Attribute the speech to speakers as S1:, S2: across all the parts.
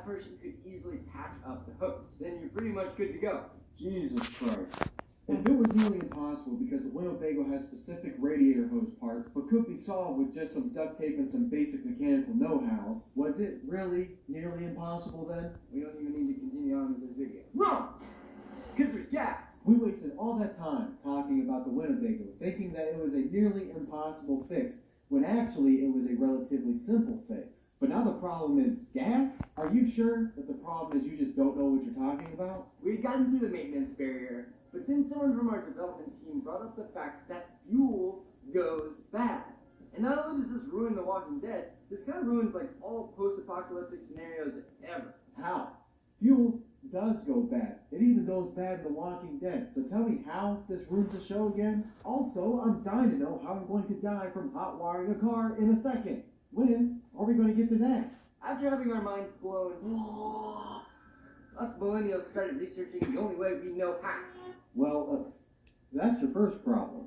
S1: that person could easily patch up the hose. Then you're pretty much good to go.
S2: Jesus Christ. If it was nearly impossible because the Winnebago has specific radiator hose part, but could be solved with just some duct tape and some basic mechanical know-hows, was it really nearly impossible then?
S1: We don't even need to continue on with this video. Wrong! Because there's gas.
S2: We wasted all that time talking about the Winnebago, thinking that it was a nearly impossible fix, when actually it was a relatively simple fix. But now the problem is gas? Are you sure that the problem is you just don't know what you're talking about?
S1: We had gotten through the maintenance barrier, but then someone from our development team brought up the fact that fuel goes bad. And not only does this ruin The Walking Dead, this kind of ruins like all post-apocalyptic scenarios ever.
S2: How? Fuel does go bad. It even goes bad in The Walking Dead. So tell me how this ruins the show again? Also, I'm dying to know how I'm going to die from hot wiring a car in a second. When are we going to get to that?
S1: After having our minds blown, us millennials started researching the only way we know how.
S2: Well, that's your first problem.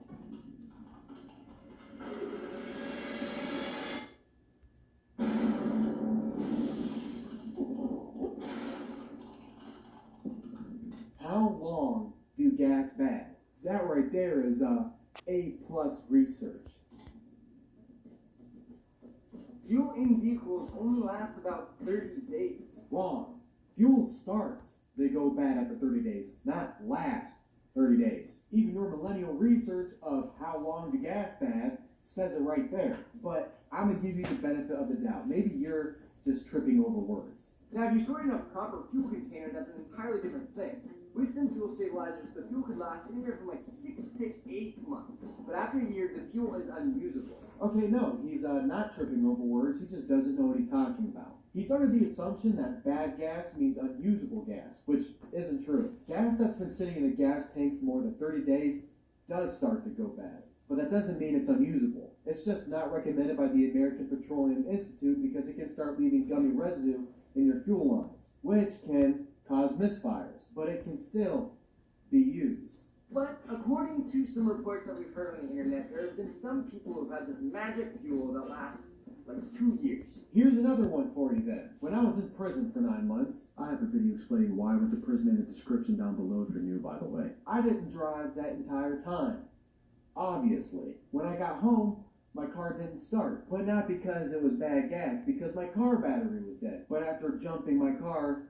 S2: How long do gas bad? That right there is A+ research.
S1: Fuel in vehicles only lasts about 30 days.
S2: Wrong. Fuel starts to go bad after 30 days, not last 30 days. Even your millennial research of how long the gas bad says it right there. But I'm going to give you the benefit of the doubt. Maybe you're just tripping over words.
S1: Now, if you store it in a proper fuel container, that's an entirely different thing. With some fuel stabilizers, the fuel could last anywhere from like 6 to 8 months. But after a year, the fuel is unusable.
S2: Okay, no, he's not tripping over words. He just doesn't know what he's talking about. He's under the assumption that bad gas means unusable gas, which isn't true. Gas that's been sitting in a gas tank for more than 30 days does start to go bad. But that doesn't mean it's unusable. It's just not recommended by the American Petroleum Institute because it can start leaving gummy residue in your fuel lines, which can cause misfires, but it can still be used.
S1: But according to some reports that we've heard on the internet, there have been some people who have had this magic fuel that lasts like 2 years.
S2: Here's another one for you then. When I was in prison for 9 months, I have a video explaining why I went to prison in the description down below if you're new, by the way. I didn't drive that entire time. Obviously. When I got home, my car didn't start. But not because it was bad gas, because my car battery was dead. But after jumping my car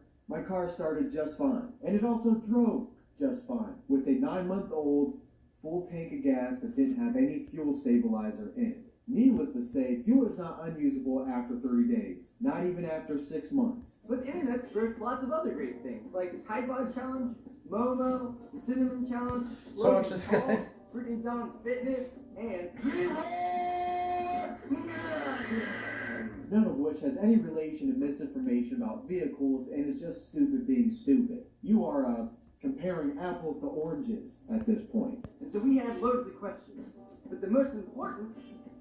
S2: started just fine. And it also drove just fine, with a 9-month-old full tank of gas that didn't have any fuel stabilizer in it. Needless to say, fuel is not unusable after 30 days, not even after 6 months.
S1: But the internet's birthed lots of other great things, like the Tide Pod Challenge, Momo, the Cinnamon Challenge, freaking Dawn Fitness, and
S2: none of which has any relation to misinformation about vehicles and is just stupid being stupid. You are comparing apples to oranges at this point.
S1: And so we had loads of questions. But the most important,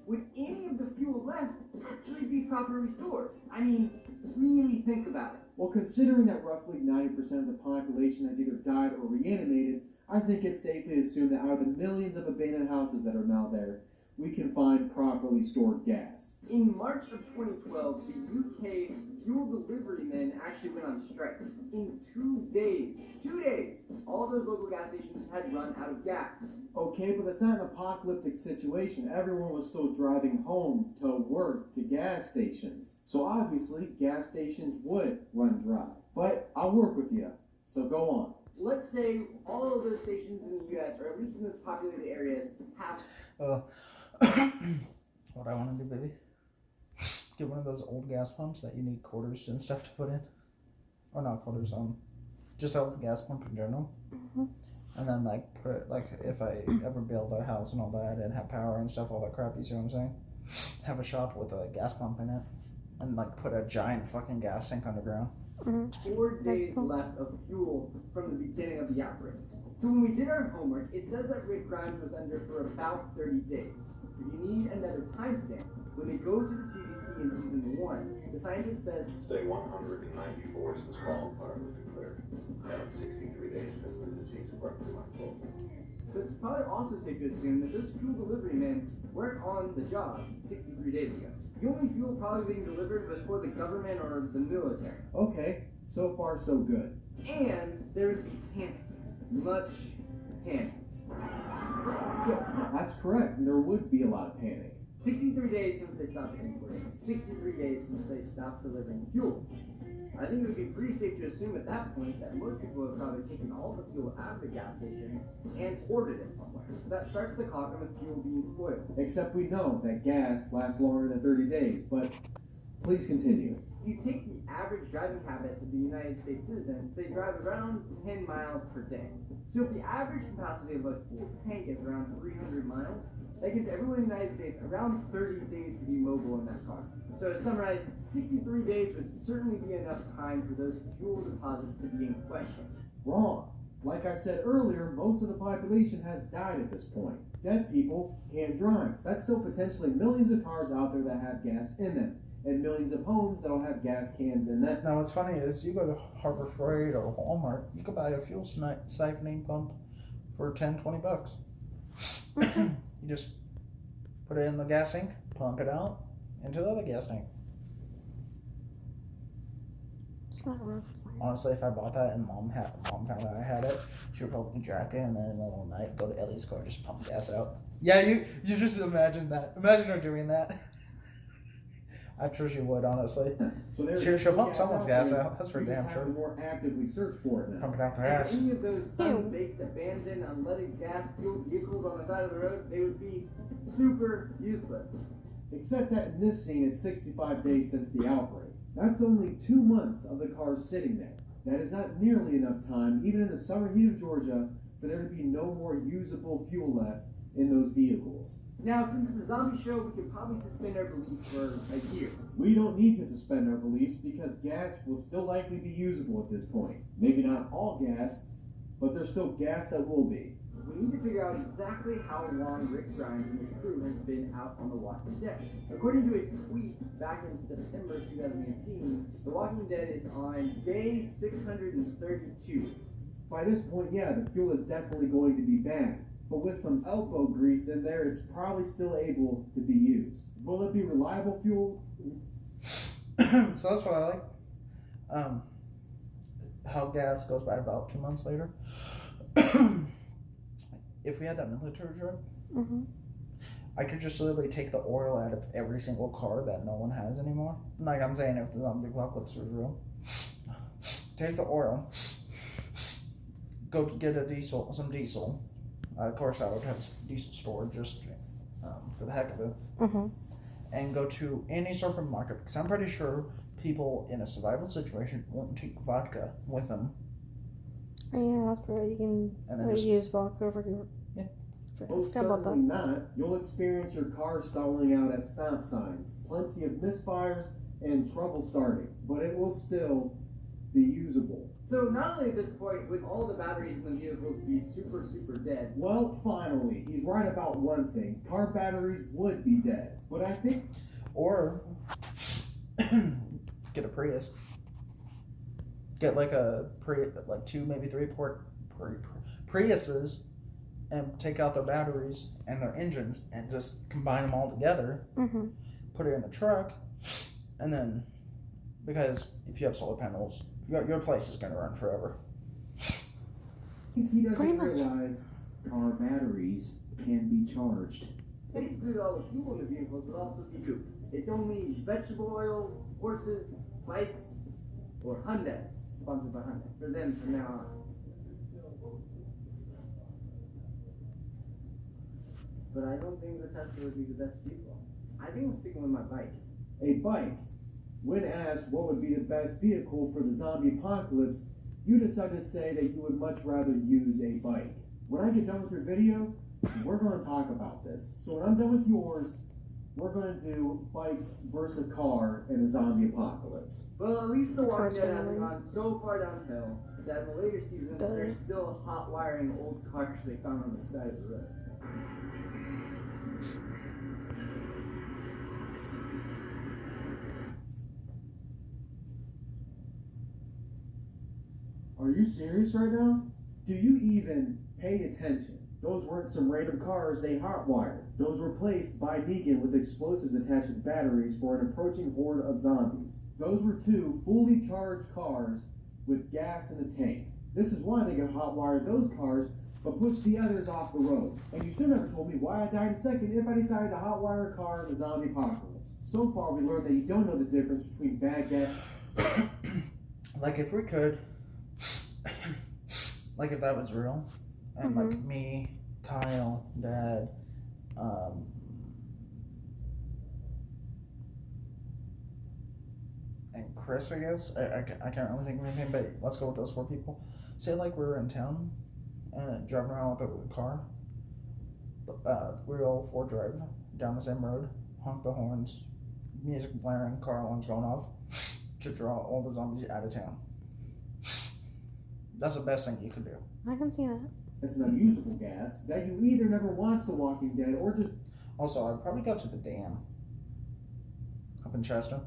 S1: would any of the fuel left actually be properly stored? I mean, really think about it.
S2: Well, considering that roughly 90% of the population has either died or reanimated, I think it's safe to assume that out of the millions of abandoned houses that are now there, we can find properly stored gas.
S1: In March of 2012, the UK fuel delivery men actually went on strike. In 2 days, all those local gas stations had run out of gas.
S2: Okay, but that's not an apocalyptic situation. Everyone was still driving home, to work, to gas stations. So obviously, gas stations would run dry. But I'll work with you, so go on.
S1: Let's say all of those stations in the US, or at least in those populated areas, have...
S3: What I want to do, baby? Get one of those old gas pumps that you need quarters and stuff to put in. Or not quarters, just out with the gas pump in general.
S4: Mm-hmm.
S3: And then, put it, if I ever build a house and all that and have power and stuff, all that crap, you see what I'm saying? Have a shop with a gas pump in it. And, put a giant fucking gas tank underground.
S4: Mm-hmm.
S1: 4 days left of fuel from the beginning of the outbreak. So when we did our homework, it says that Rick Grimes was under for about 30 days. If you need another timestamp, when they go to the CDC in season 1, the scientist says,
S5: Day 194 is the small part was declared. And 63 days since the disease spread through my clothing.
S1: but it's probably also safe to assume that those fuel delivery men weren't on the job 63 days ago. The only fuel probably being delivered was for the government or the military.
S2: Okay, so far so good.
S1: And there was panic. Much panic. So,
S2: That's correct, there would be a lot of panic.
S1: 63 days since they stopped importing. 63 days since they stopped delivering fuel. I think it would be pretty safe to assume at that point that most people have probably taken all the fuel out of the gas station and ordered it somewhere. That starts the clock on the fuel being spoiled.
S2: Except we know that gas lasts longer than 30 days, but please continue.
S1: If you take the average driving habits of the United States citizen, they drive around 10 miles per day. So if the average capacity of a full tank is around 300 miles, that gives everyone in the United States around 30 days to be mobile in that car. So to summarize, 63 days would certainly be enough time for those fuel deposits to be in question.
S2: Wrong. Like I said earlier, most of the population has died at this point. Dead people can't drive. That's still potentially millions of cars out there that have gas in them, and millions of homes that'll have gas cans in them.
S3: Now, what's funny is you go to Harbor Freight or Walmart, you could buy a fuel siphoning pump for $10-$20. You just put it in the gas tank, pump it out into the other gas tank.
S4: It's not rough.
S3: Honestly, if I bought that and mom found out I had it, she would probably jack it and then in the middle of the night go to Ellie's car, just pump gas out. Yeah, you just imagine that. Imagine her doing that. I'm sure she would, honestly.
S2: So there's
S3: She'll
S2: still
S3: pump
S2: gas
S3: someone's
S2: out
S3: gas
S2: there.
S3: out. That's for
S2: We just
S3: damn
S2: have
S3: sure.
S2: to more actively search for it now.
S3: Pump it out their
S1: And
S3: ass.
S1: any of those sun-baked, abandoned, unleaded gas-fueled vehicles on the side of the road, they would be super useless.
S2: Except that in this scene, it's 65 days since the outbreak. That's only 2 months of the cars sitting there. That is not nearly enough time, even in the summer heat of Georgia, for there to be no more usable fuel left in those vehicles.
S1: Now, since it's a zombie show, we could probably suspend our belief for a year.
S2: We don't need to suspend our beliefs because gas will still likely be usable at this point. Maybe not all gas, but there's still gas that will be.
S1: We need to figure out exactly how long Rick Grimes and his crew has been out on The Walking Dead. According to a tweet back in September 2018, The Walking Dead is on day 632.
S2: By this point, yeah, the fuel is definitely going to be banned. But with some elbow grease in there, it's probably still able to be used. Will it be reliable fuel?
S3: So that's what I like. How gas goes bad about 2 months later. If we had that military drug, I could just literally take the oil out of every single car that no one has anymore. Like I'm saying, if the zombie apocalypse was real, take the oil, go to get some diesel. Of course, I would have diesel stored just for the heck of it, and go to any supermarket because I'm pretty sure people in a survival situation won't take vodka with them.
S4: Yeah, that's right. You can
S3: And then just-
S4: use vodka for your.
S3: Yeah.
S2: Most
S4: Forgot about
S2: certainly not. You'll experience your car stalling out at stop signs, plenty of misfires, and trouble starting, but it will still be usable.
S1: So not only at this point would all the batteries in the vehicles be super, super dead,
S2: Well, finally, he's right about one thing. Car batteries would be dead. But I think
S3: Or get a Prius. Get like like 2, maybe 3 Priuses, and take out their batteries and their engines and just combine them all together. Put it in a truck, and then because if you have solar panels, your place is gonna run forever.
S2: he doesn't
S4: Pretty much.
S2: realize car batteries can be charged.
S1: basically all the fuel in the vehicles would also be poop. It's only vegetable oil, horses, bikes, or Hyundais, sponsored by Hyundai, for them from now on. But I don't think the Tesla would be the best vehicle. I think I'm sticking with my bike.
S2: A bike. When asked what would be the best vehicle for the zombie apocalypse, you decide to say that you would much rather use a bike. When I get done with your video, we're going to talk about this. So when I'm done with yours, we're going to do bike versus car in a zombie apocalypse.
S1: Well, at least The Walking Dead
S4: Cartooning.
S1: hasn't gone so far downhill that in the later seasons they're still hot wiring old cars they found on the side of the road.
S2: Are you serious right now? Do you even pay attention? Those weren't some random cars they hotwired. Those were placed by Negan with explosives attached to batteries for an approaching horde of zombies. Those were 2 fully charged cars with gas in the tank. This is why they could hotwire those cars, but push the others off the road. And you still never told me why I died in second if I decided to hotwire a car in the zombie apocalypse. So far, we learned that you don't know the difference between bad gas.
S3: Like, if we could, like, if that was real, and like me, Kyle, Dad, and Chris, I guess. I can't really think of anything, but let's go with those 4 people. Say, like, we were in town and driving around with a car. We all 4 drive down the same road, honk the horns, music blaring, car alarms going off to draw all the zombies out of town. That's the best thing you can do.
S4: I can see that.
S2: It's an unusable gas that you either never watched The Walking Dead or just...
S3: Also, I'd probably go to the dam up in Chester.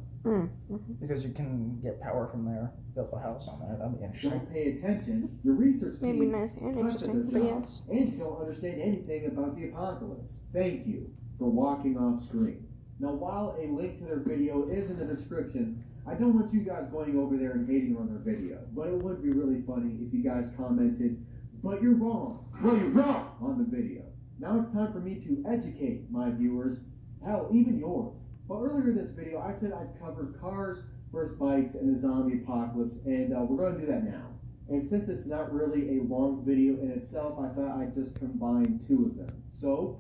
S3: Because you can get power from there, build a house on there. That'd be interesting.
S2: don't pay attention. Your research
S4: Maybe
S2: team
S4: nice and
S2: sucks at
S4: interesting,
S2: their
S4: but
S2: job,
S4: yes.
S2: and you don't understand anything about the apocalypse. Thank you for walking off screen. Now, while a link to their video is in the description, I don't want you guys going over there and hating on their video, but it would be really funny if you guys commented, "But you're wrong." Well, you're wrong on the video. Now it's time for me to educate my viewers, hell, even yours. But earlier in this video, I said I'd cover cars versus bikes in the zombie apocalypse, and we're going to do that now. And since it's not really a long video in itself, I thought I'd just combine 2 of them. So,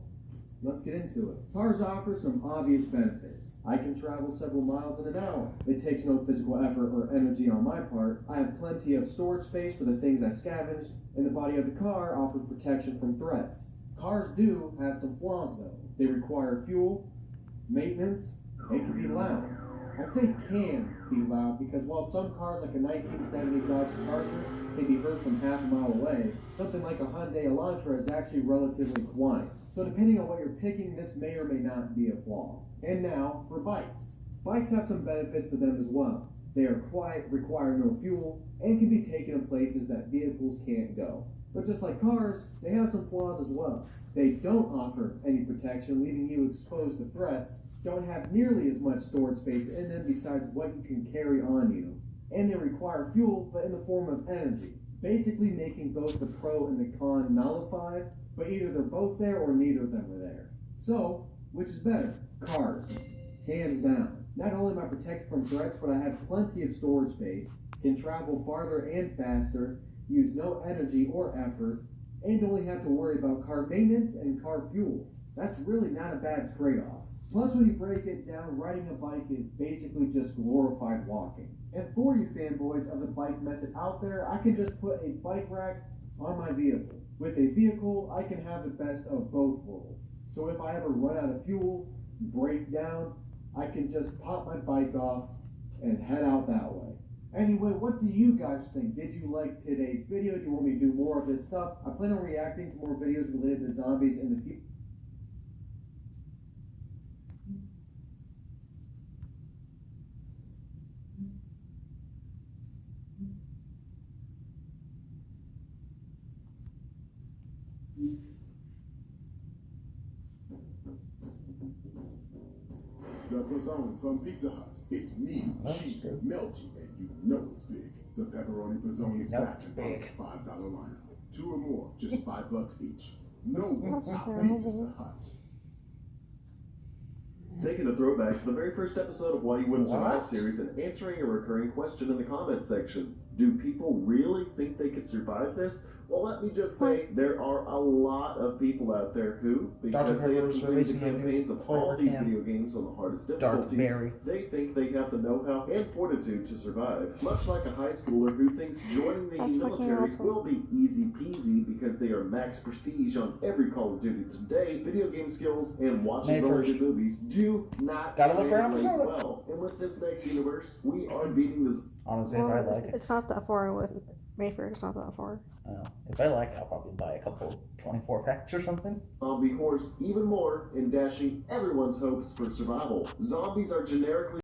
S2: let's get into it. Cars offer some obvious benefits. I can travel several miles in an hour. It takes no physical effort or energy on my part. I have plenty of storage space for the things I scavenged, and the body of the car offers protection from threats. Cars do have some flaws though. They require fuel, maintenance, and can be loud. I say can be loud because while some cars like a 1970 Dodge Charger can be heard from half a mile away, something like a Hyundai Elantra is actually relatively quiet. So depending on what you're picking, this may or may not be a flaw. And now for bikes. Bikes have some benefits to them as well. They are quiet, require no fuel, and can be taken to places that vehicles can't go. But just like cars, they have some flaws as well. They don't offer any protection, leaving you exposed to threats, don't have nearly as much storage space in them besides what you can carry on you, and they require fuel, but in the form of energy, basically making both the pro and the con nullified, but either they're both there or neither of them are there. So, which is better? Cars. Hands down. Not only am I protected from threats, but I have plenty of storage space, can travel farther and faster, use no energy or effort, and only have to worry about car maintenance and car fuel. That's really not a bad trade-off. Plus, when you break it down, riding a bike is basically just glorified walking. And for you fanboys of the bike method out there, I can just put a bike rack on my vehicle. With a vehicle, I can have the best of both worlds. So if I ever run out of fuel, break down, I can just pop my bike off and head out that way. Anyway, what do you guys think? Did you like today's video? Do you want me to do more of this stuff? I plan on reacting to more videos related to zombies in the future.
S6: The Pizzone from Pizza Hut. It's me,
S3: That's
S6: cheesy,
S3: true.
S6: melty, and you know it's big. The pepperoni Pizzone is
S3: You know
S6: back
S3: it's
S6: and
S3: big.
S6: on the $5 lineup. 2 or more, just $5 each. No one
S4: That's
S6: outbeats the
S4: terrible.
S6: Hut.
S5: Taking a throwback to the very first episode of Why You Wouldn't Survive
S3: What?
S5: series and answering a recurring question in the comments section. Do people really think they could survive this? Well, let me just say, there are a lot of people out there who, because
S3: Dr.
S5: they have
S3: Pepper's
S5: completed the
S3: releasing a new
S5: campaigns of
S3: flavor
S5: all these
S3: can.
S5: video games on the hardest
S3: Dark
S5: difficulties,
S3: berry.
S5: they think they have the know-how and fortitude to survive. Much like a high schooler who thinks joining the
S4: That's fucking
S5: military
S4: awesome.
S5: will be easy peasy because they are max prestige on every Call of Duty today, video game skills and watching
S3: May
S5: really
S3: 1st.
S5: good movies do not
S3: Gotta look around for
S5: translate
S3: soda.
S5: well. And with this next universe, we are beating this.
S3: Honestly, if I
S4: Well,
S3: like it,
S4: it's not that far with Mayfair. It's not that far.
S3: if I like it, I'll probably buy a couple 24 packs or something.
S5: Zombie horse even more in dashing everyone's hopes for survival. Zombies are generically